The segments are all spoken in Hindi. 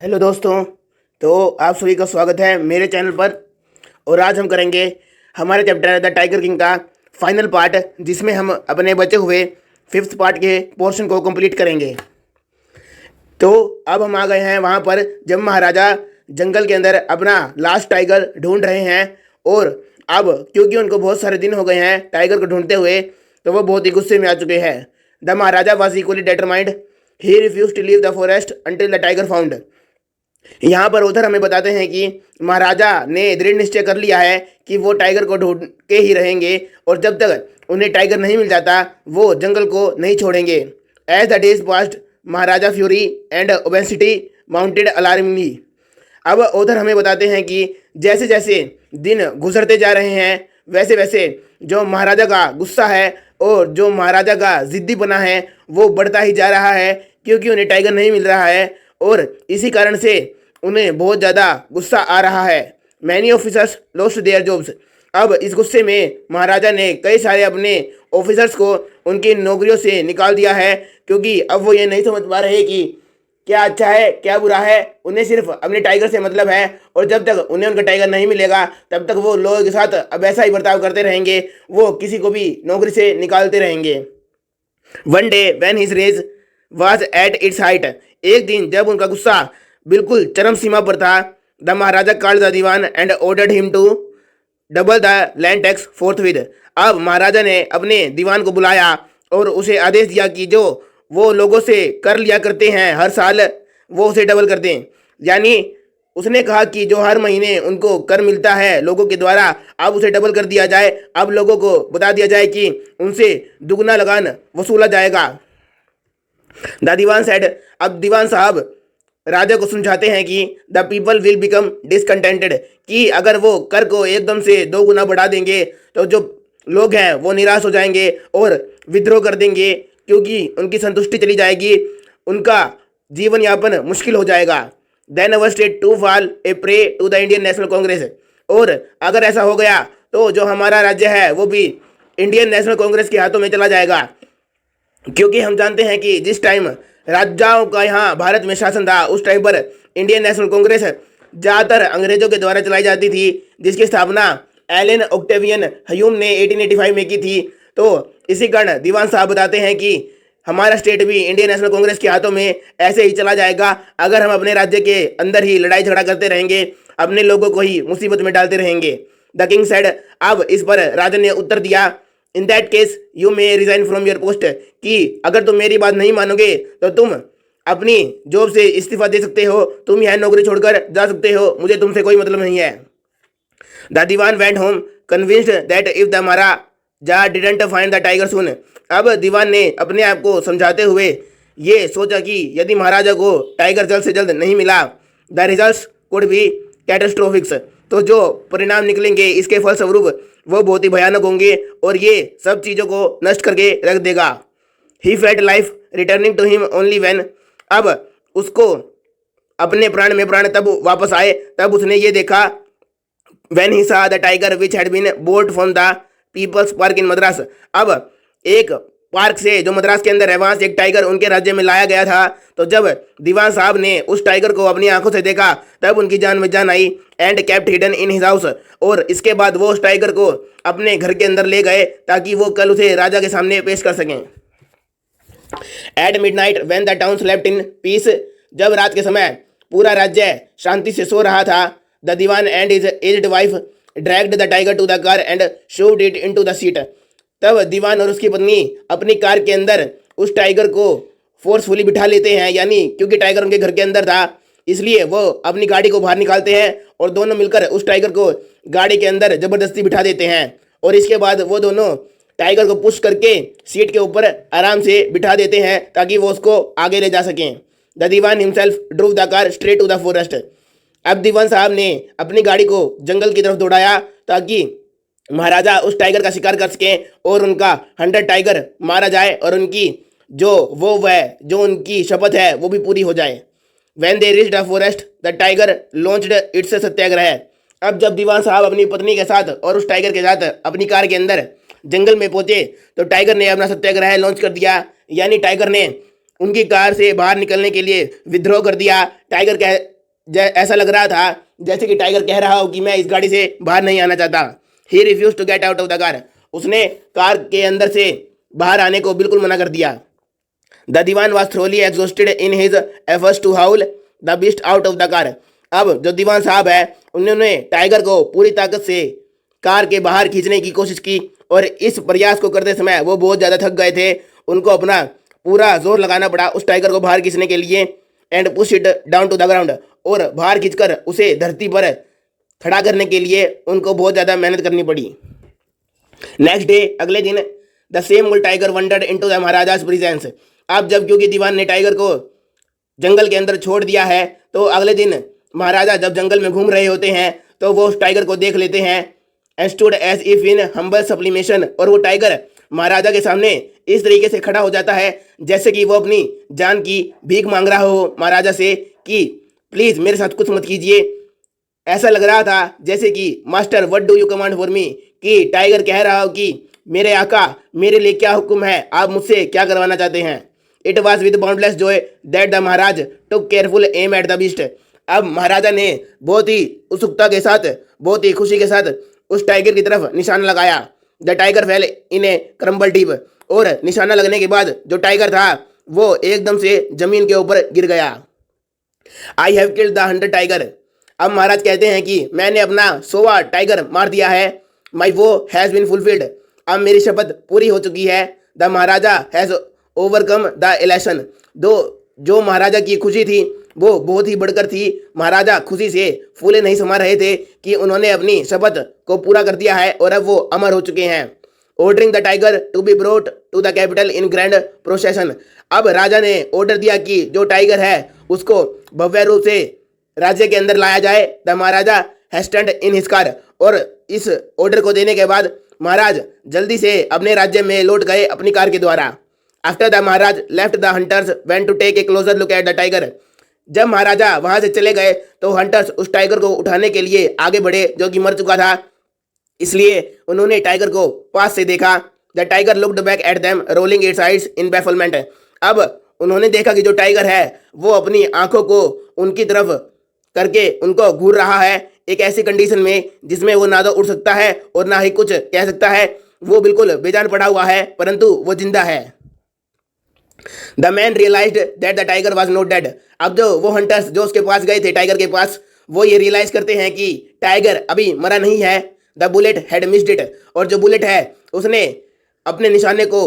हेलो दोस्तों। तो आप सभी का स्वागत है मेरे चैनल पर। और आज हम करेंगे हमारे चैप्टर द टाइगर किंग का फाइनल पार्ट, जिसमें हम अपने बचे हुए फिफ्थ पार्ट के पोर्शन को कंप्लीट करेंगे। तो अब हम आ गए हैं वहाँ पर जब महाराजा जंगल के अंदर अपना लास्ट टाइगर ढूंढ रहे हैं। और अब क्योंकि उनको बहुत सारे दिन हो गए हैं टाइगर को ढूंढते हुए, तो वो बहुत ही गुस्से में आ चुके हैं। The Maharaja was equally determined. He refuse to leave the forest until the tiger found. यहाँ पर उधर हमें बताते हैं कि महाराजा ने दृढ़ निश्चय कर लिया है कि वो टाइगर को ढूंढ के ही रहेंगे, और जब तक उन्हें टाइगर नहीं मिल जाता वो जंगल को नहीं छोड़ेंगे। As the days passed Maharaja fury and obesity mounted alarmingly. अब उधर हमें बताते हैं कि जैसे जैसे दिन गुजरते जा रहे हैं वैसे वैसे जो महाराजा का गुस्सा है और जो महाराजा का जिद्दीपना है वो बढ़ता ही जा रहा है, क्योंकि उन्हें टाइगर नहीं मिल रहा है और इसी कारण से उन्हें बहुत ज़्यादा गुस्सा आ रहा है। Many officers lost their jobs. अब इस गुस्से में महाराजा ने कई सारे अपने ऑफिसर्स को उनकी नौकरियों से निकाल दिया है, क्योंकि अब वो ये नहीं समझ पा रहे कि क्या अच्छा है क्या बुरा है। उन्हें सिर्फ अपने टाइगर से मतलब है, और जब तक उन्हें उनका टाइगर नहीं मिलेगा तब तक वो लोगों के साथ अब ऐसा ही बर्ताव करते रहेंगे, वो किसी को भी नौकरी से निकालते रहेंगे। One day when his rage was at its height. एक दिन जब उनका गुस्सा बिल्कुल चरम सीमा पर था, the Maharaja called the Diwan and ordered him to double the land tax forthwith. अब महाराजा ने अपने दीवान को बुलाया और उसे आदेश दिया कि जो वो लोगों से कर लिया करते हैं हर साल, वो उसे डबल कर दें। यानी उसने कहा कि जो हर महीने उनको कर मिलता है लोगों के द्वारा, अब उसे डबल कर दिया जाए। अब लोगों को बता दिया जाए कि उनसे दुगना लगान वसूला जाएगा। The Diwan said. अब दीवान साहब राजा को समझाते हैं कि the people will become discontented, कि अगर वो कर को एकदम से 2 गुना बढ़ा देंगे तो जो लोग हैं वो निराश हो जाएंगे और विद्रोह कर देंगे, क्योंकि उनकी संतुष्टि चली जाएगी, उनका जीवन यापन मुश्किल हो जाएगा। Then our state to fall a prey to the Indian National Congress. और अगर ऐसा हो गया तो जो हमारा राज्य है वो भी इंडियन नेशनल कांग्रेस के हाथों में चला जाएगा, क्योंकि हम जानते हैं कि जिस टाइम राजाओं का यहाँ भारत में शासन था उस टाइम पर इंडियन नेशनल कांग्रेस ज़्यादातर अंग्रेजों के द्वारा चलाई जाती थी, जिसकी स्थापना एलन ऑक्टेवियन ह्यूम ने 1885 में की थी। तो इसी कारण दीवान साहब बताते हैं कि हमारा स्टेट भी इंडियन नेशनल कांग्रेस के हाथों में ऐसे ही चला जाएगा, अगर हम अपने राज्य के अंदर ही लड़ाई झगड़ा करते रहेंगे, अपने लोगों को ही मुसीबत में डालते रहेंगे। The king said. अब इस पर राजा ने उत्तर दिया, in that case you may resign from your post, कि अगर तुम मेरी बात नहीं मानोगे तो तुम अपनी जॉब से इस्तीफा दे सकते हो, तुम यह नौकरी छोड़कर जा सकते हो, मुझे तुमसे कोई मतलब नहीं है। The Dewan went home convinced that if the Maharaja didn't find the tiger soon. अब दीवान ने अपने आप को समझाते हुए ये सोचा कि यदि महाराजा को टाइगर जल्द से जल्द नहीं मिला, द रिजल्ट्स कुड बी कैटास्ट्रोफिक्स, तो जो परिणाम निकलेंगे इसके फलस्वरूप वो बहुत ही भयानक होंगे और ये सब चीज़ों को नष्ट करके रख देगा। He felt life returning to him only when. अब उसको अपने प्राण में प्राण तब वापस आए तब उसने ये देखा, when he saw the tiger which had been board from the people's park in Madras. अब एक पार्क से जो मद्रास के अंदर है वहां से एक टाइगर उनके राज्य में लाया गया था। तो जब दीवान साहब ने उस टाइगर को अपनी आंखों से देखा तब उनकी जान में जान आई। And kept hidden in his house. और इसके बाद वो उस टाइगर को अपने घर के अंदर ले गए ताकि वो कल उसे राजा के सामने पेश कर सकें। At midnight when the town slept in peace. जब रात के समय पूरा राज्य शांति से सो रहा था, the Diwan and his aged wife dragged the tiger to the car and shoved it into the seat. तब दीवान और उसकी पत्नी अपनी कार के अंदर उस टाइगर को फोर्सफुली बिठा लेते हैं, यानी क्योंकि टाइगर उनके घर के अंदर था इसलिए वो अपनी गाड़ी को बाहर निकालते हैं और दोनों मिलकर उस टाइगर को गाड़ी के अंदर जबरदस्ती बिठा देते हैं। और इसके बाद वो दोनों टाइगर को पुश करके सीट के ऊपर आराम से बिठा देते हैं ताकि वो उसको आगे ले जा सकें। The Dewan himself drove the car straight to the forest. अब दीवान साहब ने अपनी गाड़ी को जंगल की तरफ दौड़ाया ताकि महाराजा उस टाइगर का शिकार कर सकें और उनका 100 टाइगर मारा जाए और उनकी जो उनकी शपथ है वो भी पूरी हो जाए। When they reached the forest, the tiger launched its सत्याग्रह। अब जब दीवान साहब अपनी पत्नी के साथ और उस टाइगर के साथ अपनी कार के अंदर जंगल में पहुंचे तो टाइगर ने अपना सत्याग्रह लॉन्च कर दिया, यानी टाइगर ने उनकी कार से बाहर निकलने के लिए विद्रोह कर दिया। ऐसा लग रहा था जैसे कि टाइगर कह रहा हो कि मैं इस गाड़ी से बाहर नहीं आना चाहता। He refuse to get out of the car. उसने कार के अंदर से बाहर आने को बिल्कुल मना कर दिया। The dewan was thoroughly exhausted in his efforts to haul the beast out of the car. अब जो दीवान साहब है उन्होंने टाइगर को पूरी ताकत से कार के बाहर खींचने की कोशिश की और इस प्रयास को करते समय वो बहुत ज़्यादा थक गए थे। उनको अपना पूरा जोर लगाना पड़ा उस टाइगर को बाहर खींचने के लिए। And push it down to the ground. और बाहर खींचकर उसे धरती पर खड़ा करने के लिए उनको बहुत ज़्यादा मेहनत करनी पड़ी। नेक्स्ट डे, अगले दिन, the same bull tiger wandered into the Maharaja's presence. अब जब क्योंकि दीवान ने टाइगर को जंगल के अंदर छोड़ दिया है तो अगले दिन महाराजा जब जंगल में घूम रहे होते हैं तो वो उस टाइगर को देख लेते हैं। And stood as if in humble supplication. और वो टाइगर महाराजा के सामने इस तरीके से खड़ा हो जाता है जैसे कि वो अपनी जान की भीख मांग रहा हो महाराजा से कि प्लीज़ मेरे साथ कुछ मत कीजिए। ऐसा लग रहा था जैसे कि master what do you command for me, कि टाइगर कह रहा हो कि मेरे आका मेरे लिए क्या हुक्म है, आप मुझसे क्या करवाना चाहते हैं। It was with boundless joy that the Maharaj took careful aim at the beast. अब महाराजा ने बहुत ही उत्सुकता के साथ, बहुत ही खुशी के साथ उस टाइगर की तरफ निशाना लगाया। The tiger fell in a crumpled heap. और निशाना लगने के बाद जो टाइगर था वो एकदम से जमीन के ऊपर गिर गया। I have killed the 100 tiger. अब महाराज कहते हैं कि मैंने अपना 100वां टाइगर मार दिया है। माई वो हैज़ बीन फुलफिल्ड। अब मेरी शपथ पूरी हो चुकी है। The Maharaja has overcome the elation. जो महाराजा की खुशी थी वो बहुत ही बढ़कर थी। महाराजा खुशी से फूले नहीं समा रहे थे कि उन्होंने अपनी शपथ को पूरा कर दिया है और अब वो अमर हो चुके हैं। Ordering the tiger to be brought to the capital in grand procession. अब राजा ने ऑर्डर दिया कि जो टाइगर है उसको भव्य रूप से राज्य के अंदर लाया जाए। The Maharaja hastened in his car. और इस ऑर्डर को देने के बाद महाराज जल्दी से अपने राज्य में लौट गए अपनी कार के द्वारा। After the Maharaj left the hunters went to take a closer look at the tiger. जब महाराजा वहां से चले गए तो हंटर्स उस टाइगर को उठाने के लिए आगे बढ़े जो कि मर चुका था, इसलिए उन्होंने टाइगर को पास से देखा। The tiger looked back at them rolling its eyes in bafflement. अब उन्होंने देखा कि जो टाइगर है वो अपनी आंखों को उनकी तरफ करके उनको घूर रहा है एक ऐसी कंडीशन में जिसमें वो ना तो उड़ सकता है और ना ही कुछ कह सकता है। वो बिल्कुल बेजान पड़ा हुआ है परंतु वो जिंदा है। The man realised that the tiger was not dead. अब जो वो हंटर्स जो उसके पास गए थे टाइगर के पास, वो ये रियलाइज करते हैं कि टाइगर अभी मरा नहीं है। The bullet had missed it. और जो बुलेट है उसने अपने निशाने को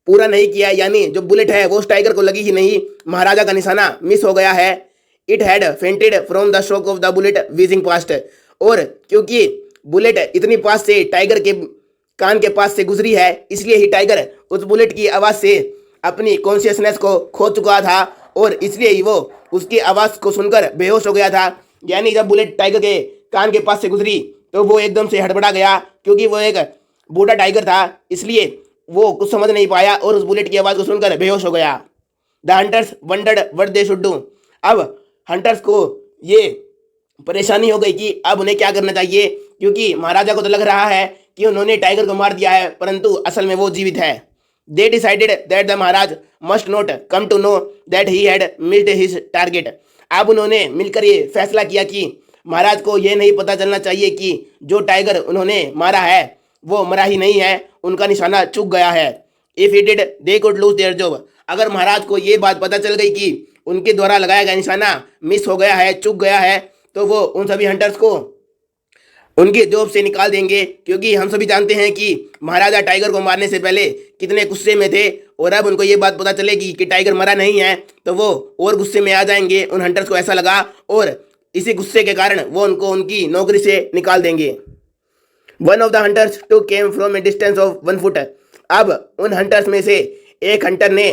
पूरा नहीं किया, यानी जो बुलेट है वो उस टाइगर को लगी ही नहीं, महाराजा का निशाना मिस हो गया है। It had fainted from the stroke of the bullet whizzing past. और क्योंकि बुलेट इतनी पास से टाइगर के कान के पास से गुजरी है इसलिए ही टाइगर उस बुलेट की आवाज़ से अपनी कॉन्शियसनेस को खो चुका था और इसलिए ही वो उसकी आवाज़ को सुनकर बेहोश हो गया था। यानी जब बुलेट टाइगर के कान के पास से गुजरी तो वो एकदम से हड़बड़ा गया क्योंकि वो एक बूढ़ा टाइगर था, इसलिए वो कुछ समझ नहीं पाया और उस बुलेट की आवाज़ को सुनकर बेहोश हो गया। The hunters wondered what they should do. अब हंटर्स को ये परेशानी हो गई कि अब उन्हें क्या करना चाहिए, क्योंकि महाराजा को तो लग रहा है कि उन्होंने टाइगर को मार दिया है परंतु असल में वो जीवित है। They decided that the Maharaj must not come to know that he had missed his target। अब उन्होंने मिलकर ये फैसला किया कि महाराज को ये नहीं पता चलना चाहिए कि जो टाइगर उन्होंने मारा है वो मरा ही नहीं है, उनका निशाना चूक गया है। If he did, they could lose their job। अगर महाराज को ये बात पता चल गई कि उनके द्वारा लगाया गया निशाना मिस हो गया है, चूक गया है, तो वो उन सभी हंटर्स को उनके जॉब से निकाल देंगे। क्योंकि हम सभी जानते हैं कि महाराजा टाइगर को मारने से पहले कितने गुस्से में थे और अब उनको ये बात पता चलेगी कि टाइगर मरा नहीं है तो वो और गुस्से में आ जाएंगे। उन हंटर्स को ऐसा लगा और इसी गुस्से के कारण वो उनको उनकी नौकरी से निकाल देंगे। One of the hunters too came from a distance of 1 foot. अब उन हंटर्स में से एक हंटर ने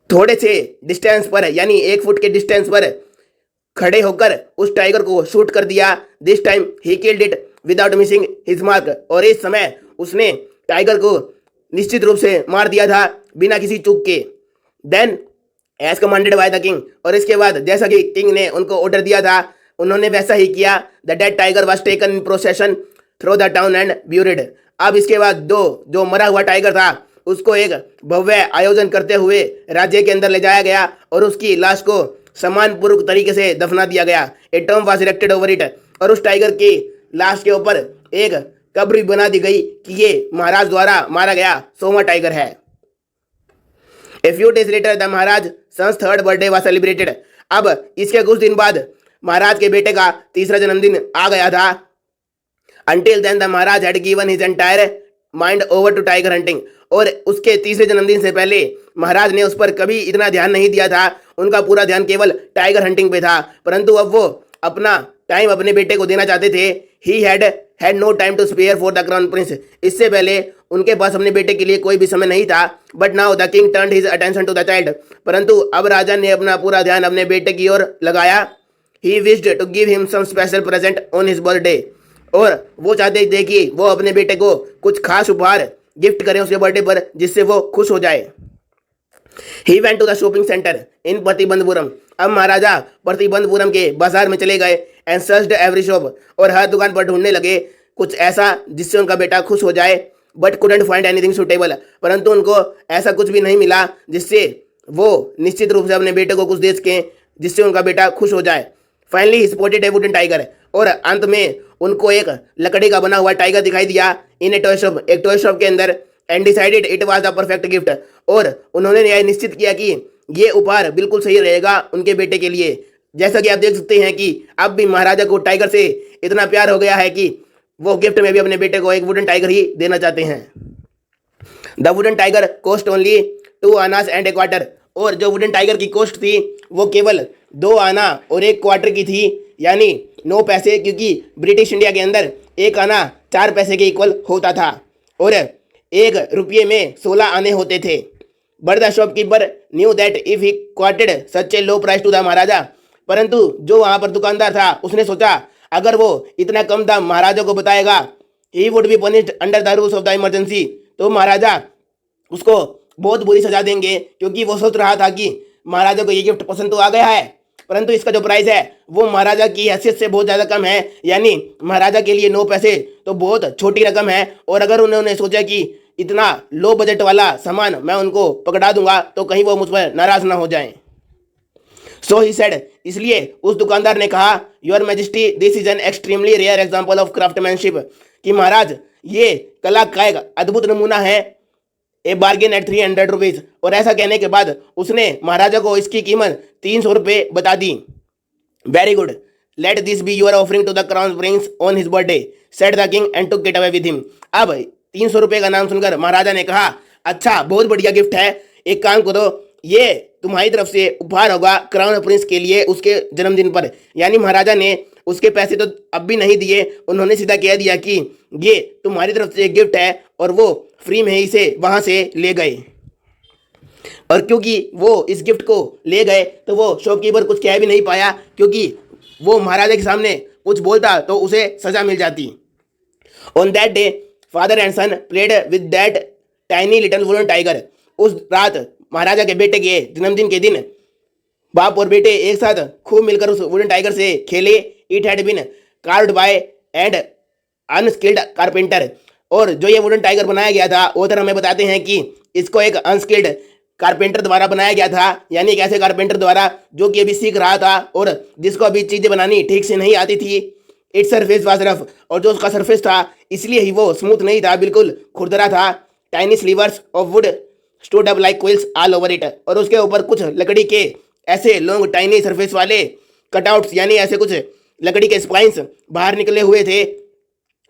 थोड़े से डिस्टेंस पर यानी 1 फुट के डिस्टेंस पर खड़े होकर उस टाइगर को शूट कर दिया। This time he killed it without missing his mark. और इस समय उसने टाइगर को निश्चित रूप से मार दिया था बिना किसी चूक के। Then as commanded by the king. और इसके बाद जैसा कि किंग ने उनको ऑर्डर दिया था उन्होंने वैसा ही किया। The dead tiger was taken in procession through the town and buried. अब इसके बाद जो मरा हुआ टाइगर था उसको एक भव्य आयोजन करते हुए राज्य के अंदर ले जाया गया और उसकी लाश को सम्मानपूर्वक तरीके से दफना दिया गया। A tomb was erected over it, और उस टाइगर की लाश के ऊपर एक कब्र भी बना दी गई कि ये महाराज द्वारा मारा गया 100वां टाइगर है। A few days later, the Maharaj son's third birthday was celebrated. अब इसके कुछ दिन बाद महाराज के बेटे का तीसरा जन्मदिन आ गया था। Until then, the Maharaj had given his entire mind over to tiger hunting. और उसके तीसरे जन्मदिन से पहले महाराज ने उस पर कभी इतना ध्यान नहीं दिया था। उनका पूरा ध्यान केवल टाइगर हंटिंग पे था। परंतु अब वो अपना टाइम अपने बेटे को देना चाहते थे। He had no time to spare for the crown prince. इससे पहले उनके पास अपने बेटे के लिए कोई भी समय नहीं था। But now the king turned his attention to the child, परंतु अब राजा ने अपना पूरा ध्यान अपने बेटे की ओर लगाया। He wished to give him some special present on his birthday, और वो चाहते थे कि वो अपने बेटे को कुछ खास उपहार गिफ्ट करें उसके बर्थडे पर, जिससे वो खुश हो जाए। He went to the shopping centre in Pratibandapuram. अब महाराजा प्रतिबंधपुरम के बाजार में चले गए एंड सर्च्ड एवरी शॉप, और हर दुकान पर ढूंढने लगे कुछ ऐसा जिससे उनका बेटा खुश हो जाए। But couldn't find anything suitable, परंतु उनको ऐसा कुछ भी नहीं मिला जिससे वो निश्चित रूप से अपने बेटे को कुछ दे सकें जिससे उनका बेटा खुश हो जाए। Finally he spotted A wooden tiger, और अंत में उनको एक लकड़ी का बना हुआ टाइगर दिखाई दिया इन ए टॉय शॉप, एक टॉय शॉप के अंदर। And decided it was the perfect gift, और उन्होंने यह निश्चित किया कि ये उपहार बिल्कुल सही रहेगा उनके बेटे के लिए। जैसा कि आप देख सकते हैं कि अब भी महाराजा को टाइगर से इतना प्यार हो गया है कि वो गिफ्ट में भी अपने बेटे को एक वुडन टाइगर ही देना चाहते हैं। The wooden tiger cost only 2 annas and a quarter, और जो वुडन टाइगर की कॉस्ट थी वो केवल 2 आना और 1 क्वार्टर की थी, यानी 9 पैसे, क्योंकि ब्रिटिश इंडिया के अंदर 1 आना 4 पैसे के इक्वल होता था और 1 रुपये में 16 आने होते थे। But the shopkeeper knew that if he quoted such a low price to the Maharaja, परंतु जो वहाँ पर दुकानदार था उसने सोचा अगर वो इतना कम दाम महाराजा को बताएगा, he would be punished under the rules of the emergency, तो महाराजा उसको बहुत बुरी सजा देंगे, क्योंकि वो सोच रहा था कि महाराजा को ये गिफ्ट पसंद तो आ गया है, परंतु इसका जो प्राइस है वो महाराजा की हैसियत से बहुत ज़्यादा कम है, यानी महाराजा के लिए 9 पैसे तो बहुत छोटी रकम है। और अगर उन्होंने सोचा कि इतना लो बजट वाला सामान मैं उनको पकड़ा दूंगा तो कहीं वो मुझ पर नाराज ना हो जाएं। सो ही सेड, इसलिए उस दुकानदार ने कहा, your majesty this is an extremely rare example of craftsmanship, कि महाराज ये कला का एक अद्भुत नमूना है, ए बार्गेन एट 300 रुपीज। और ऐसा कहने के बाद उसने महाराजा को इसकी कीमत 300 रुपये बता दी। Very good, let this be your offering to the crown prince on his birthday, said the king and took it away with him. अब 300 रुपये का नाम सुनकर महाराजा ने कहा, अच्छा बहुत बढ़िया गिफ्ट है, एक काम करो, ये तुम्हारी तरफ से उपहार होगा क्राउन प्रिंस के लिए उसके जन्मदिन पर। यानी महाराजा ने उसके पैसे तो अब भी नहीं दिए, उन्होंने सीधा कह दिया कि ये तुम्हारी तरफ से एक गिफ्ट है, और वो फ्री में ही से वहाँ से ले गए। और क्योंकि वो इस गिफ्ट को ले गए तो वो शॉपकीपर कुछ कह भी नहीं पाया, क्योंकि वो महाराजा के सामने कुछ बोलता तो उसे सजा मिल जाती। On that day father and son played with that tiny little wooden tiger. उस रात महाराजा के बेटे के जन्मदिन के दिन बाप और बेटे एक साथ खूब मिलकर उस वुडन टाइगर से खेले। It had been carved by an unskilled carpenter, और जो ये वुडन टाइगर बनाया गया था ऑथर हमें बताते हैं कि इसको एक अनस्किल्ड कारपेंटर द्वारा बनाया गया था, यानी एक ऐसे कारपेंटर द्वारा जो कि अभी सीख रहा था और जिसको अभी चीज़ें बनानी ठीक से नहीं आती थी। इट्स सरफेस वाज रफ, और जो उसका सरफेस था इसलिए ही वो स्मूथ नहीं था, बिल्कुल खुरदरा था। Tiny slivers of wood stood up like quills all over it, और उसके ऊपर कुछ लकड़ी के ऐसे लॉन्ग टाइनी सरफेस वाले कटआउट्स, यानी ऐसे कुछ लकड़ी के स्पाइंस बाहर निकले हुए थे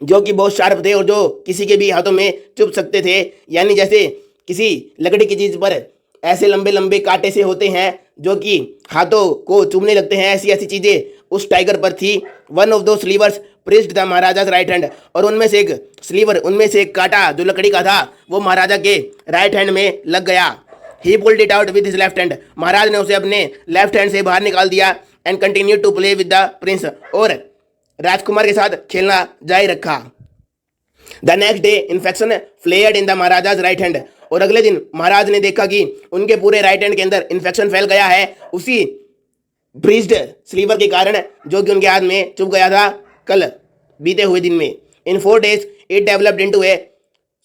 जो कि बहुत शार्प थे और जो किसी के भी हाथों में चुभ सकते थे। यानी जैसे किसी लकड़ी की चीज़ पर ऐसे लंबे लंबे कांटे से होते हैं जो कि हाथों को चुभने लगते हैं, ऐसी ऐसी चीज़ें उस टाइगर पर थी। वन ऑफ दो slivers प्रिस्ड the Maharaja right hand, और उनमें से एक स्लीवर, उनमें से एक कांटा जो लकड़ी का था वो महाराजा के राइट हैंड में लग गया। He pulled it out with his left hand, Maharaj ने उसे अपने लेफ्ट हैंड से बाहर निकाल दिया। And continue to play with the prince, और राजकुमार के साथ खेलना जारी रखा। The next day infection flared in the Maharaja's right hand, और अगले दिन महाराज ने देखा कि उनके पूरे राइट हैंड के अंदर इन्फेक्शन फैल गया है, उसी ब्रीज्ड स्लीवर के कारण जो कि उनके हाथ में चुभ गया था कल बीते हुए दिन में। In 4 days it developed into a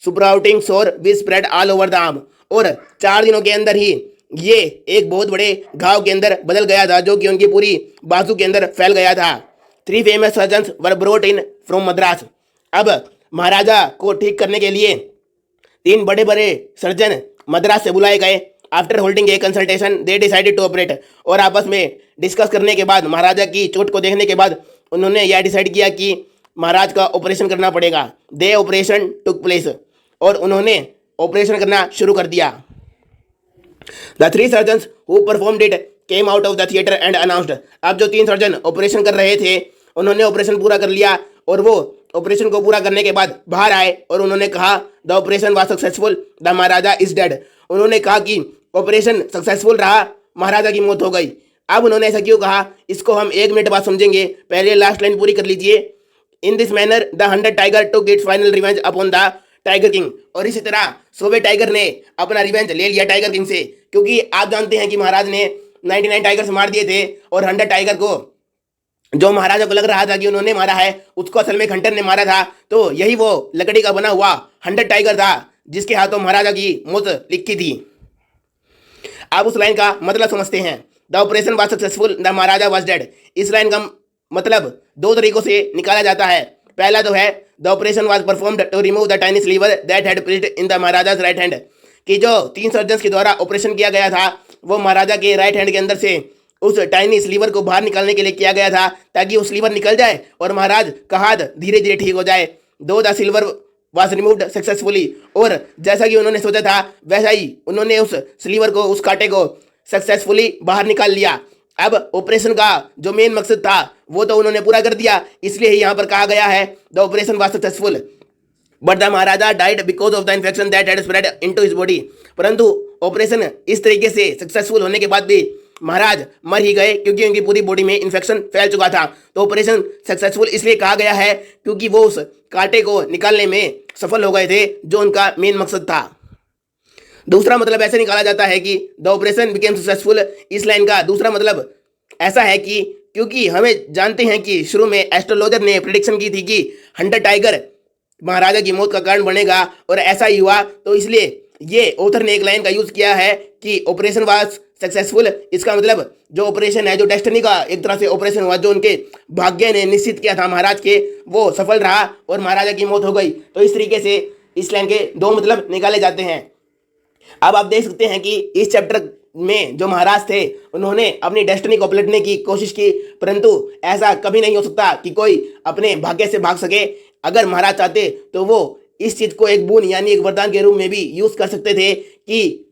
sprouting sore which spread all over the arm. और 4 दिनों के अंदर ही ये एक बहुत बड़े घाव के अंदर बदल गया था जो कि उनकी पूरी बाजू के अंदर फैल गया था। 3 famous surgeons were brought in from Madras. अब महाराजा को ठीक करने के लिए 3 बड़े बड़े सर्जन मद्रास से बुलाए गए। After holding a consultation they decided to operate. और आपस में डिस्कस करने के बाद, महाराजा की चोट को देखने के बाद उन्होंने यह डिसाइड किया कि महाराज का ऑपरेशन करना पड़ेगा। दे ऑपरेशन टुक प्लेस। और उन्होंने ऑपरेशन करना शुरू कर दिया। The 3 surgeons who performed it came out of the theatre and announced. अब जो 3 सर्जन ऑपरेशन कर रहे थे उन्होंने ऑपरेशन पूरा कर लिया और वो ऑपरेशन को पूरा करने के बाद बाहर आए और उन्होंने कहा the operation was successful, the Maharaja is dead. उन्होंने कहा कि ऑपरेशन सक्सेसफुल रहा, महाराजा की मौत हो गई। अब उन्होंने ऐसा क्यों कहा, इसको हम 1 मिनट बाद समझेंगे। पहले लास्ट लाइन पूरी कर लीजिए। In this manner the 100 tiger took its final revenge upon the tiger king. और इसी तरह 100वें टाइगर ने अपना रिवेंज ले लिया टाइगर किंग से, क्योंकि आप जानते हैं कि महाराज ने 99 टाइगर्स मार दिए थे और 100 टाइगर को जो महाराजा को लग रहा था कि उन्होंने मारा है उसको असल में खंटर ने मारा था। तो यही वो लकड़ी का बना हुआ 100 टाइगर था जिसके हाथों महाराजा की मौत लिखी थी। आप उस लाइन का मतलब समझते हैं। The operation was successful, the Maharaja was dead. इस लाइन का मतलब 2 तरीकों से निकाला जाता है। पहला तो है the operation was performed to remove the tiny sliver that had placed in the Maharaja's right hand. कि जो 3 सर्जन्स के द्वारा ऑपरेशन किया गया था वो महाराजा के राइट हैंड के अंदर से उस टाइनी स्लीवर को बाहर निकालने के लिए किया गया था, ताकि वो स्लीवर निकल जाए और महाराज का हाथ धीरे धीरे ठीक हो जाए। दो the silver was removed successfully. और जैसा कि उन्होंने सोचा था वैसा ही उन्होंने उस स्लीवर को, उस कांटे को सक्सेसफुली बाहर निकाल लिया। अब ऑपरेशन का जो मेन मकसद था वो तो उन्होंने पूरा कर दिया, इसलिए ही यहाँ पर कहा गया है the operation was successful but the Maharaja died because of the infection that had spread into his body. परंतु ऑपरेशन इस तरीके से सक्सेसफुल होने के बाद भी महाराज मर ही गए क्योंकि उनकी पूरी बॉडी में इन्फेक्शन फैल चुका था। तो ऑपरेशन सक्सेसफुल इसलिए कहा गया है क्योंकि वो उस कांटे को निकालने में सफल हो गए थे जो उनका मेन मकसद था। दूसरा मतलब ऐसे निकाला जाता है कि द ऑपरेशन बिकेम सक्सेसफुल। इस लाइन का दूसरा मतलब ऐसा है कि क्योंकि हमें जानते हैं कि शुरू में एस्ट्रोलॉजर ने प्रेडिक्शन की थी कि 100 टाइगर महाराजा की मौत का कारण बनेगा और ऐसा ही हुआ। तो इसलिए ये ऑथर ने एक लाइन का यूज किया है कि ऑपरेशन वाज सक्सेसफुल। इसका मतलब जो ऑपरेशन है, जो डेस्टिनी का एक तरह से ऑपरेशन हुआ, जो उनके भाग्य ने निश्चित किया था महाराज के, वो सफल रहा और महाराजा की मौत हो गई। तो इस तरीके से इस लाइन के 2 मतलब निकाले जाते हैं। अब आप देख सकते हैं कि इस चैप्टर में जो महाराज थे उन्होंने अपनी डेस्टिनी को पलटने की कोशिश की, परंतु ऐसा कभी नहीं हो सकता कि कोई अपने भाग्य से भाग सके। अगर महाराज चाहते तो वो इस चीज को एक बून यानी एक वरदान के रूप में भी यूज कर सकते थे कि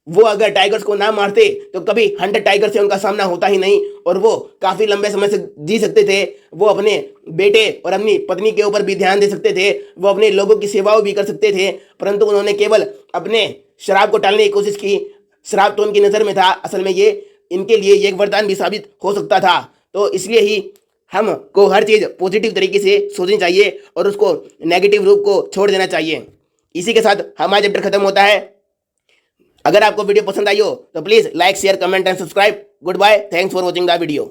वो अगर टाइगर्स को ना मारते तो कभी 100 टाइगर से उनका सामना होता ही नहीं और वो काफी लंबे समय से जी सकते थे। वो अपने बेटे और अपनी पत्नी के ऊपर भी ध्यान दे सकते थे, वो अपने लोगों की सेवाओं भी कर सकते थे, परंतु उन्होंने केवल अपने शराब को टालने की कोशिश की। शराब तो उनकी नज़र में था, असल में ये इनके लिए एक वरदान भी साबित हो सकता था। तो इसलिए ही हमको हर चीज़ पॉजिटिव तरीके से सोचनी चाहिए और उसको नेगेटिव रूप को छोड़ देना चाहिए। इसी के साथ हमारा चैप्टर खत्म होता है। अगर आपको वीडियो पसंद आई हो तो please like, share, comment and subscribe. Goodbye, thanks for watching the video.